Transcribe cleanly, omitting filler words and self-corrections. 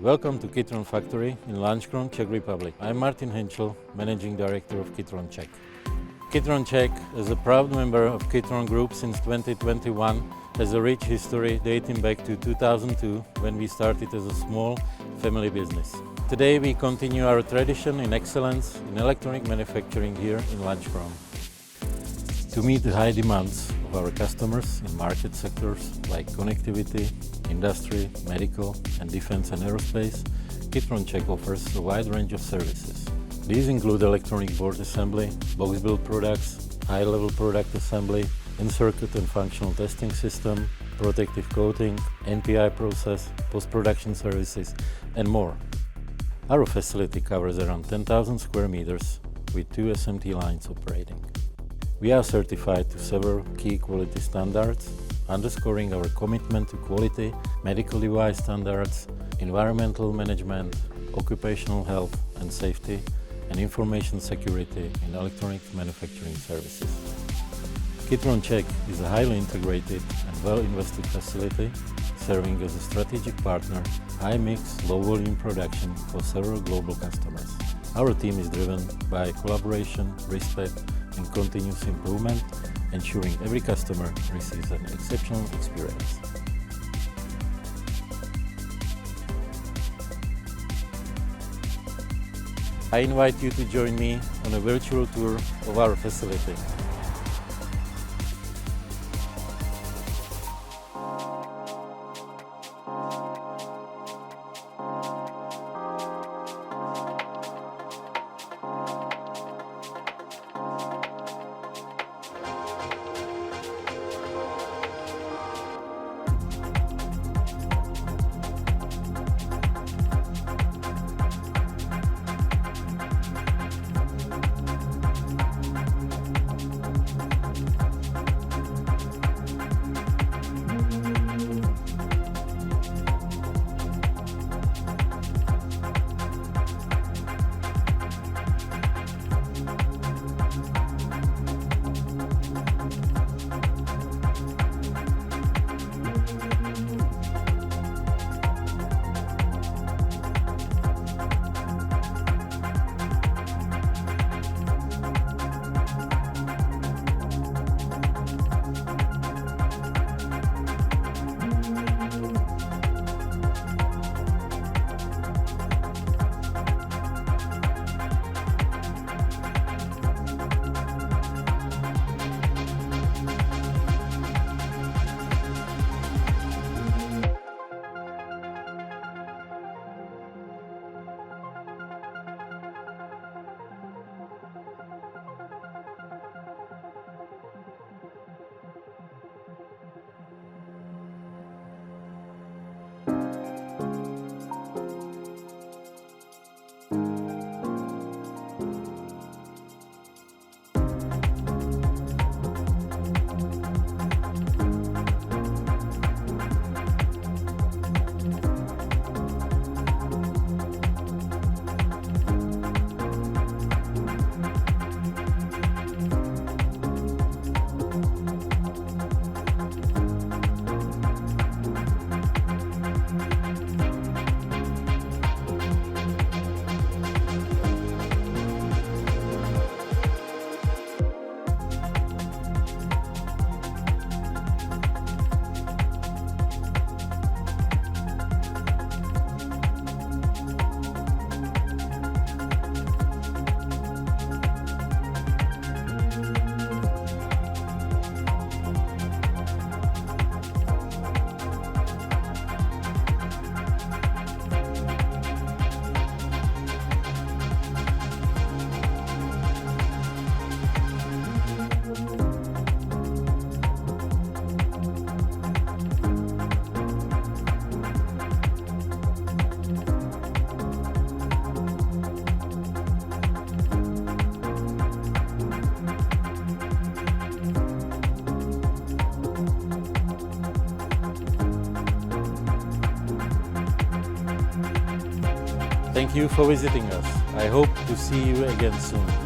Welcome to Kitron Factory in Kitron, Czech Republic. I'm Martin Henčl, Managing Director of Kitron Czech. Kitron Czech, as a proud member of Kitron Group since 2021, has a rich history dating back to 2002, when we started as a small family business. Today we continue our tradition in excellence in electronic manufacturing here in Kitron. To meet the high demands of our customers in market sectors like connectivity, industry, medical and defense and aerospace, Kitron Czech offers a wide range of services. These include electronic board assembly, box build products, high-level product assembly, in-circuit and functional testing system, protective coating, NPI process, post-production services and more. Our facility covers around 10,000 square meters with 2 SMT lines operating. We are certified to several key quality standards, underscoring our commitment to quality, medical device standards, environmental management, occupational health and safety, and information security in electronics manufacturing services. Kitron Czech is a highly integrated and well-invested facility, serving as a strategic partner, high-mix, low-volume production for several global customers. Our team is driven by collaboration, respect, and continuous improvement, ensuring every customer receives an exceptional experience. I invite you to join me on a virtual tour of our facility. Thank you for visiting us. I hope to see you again soon.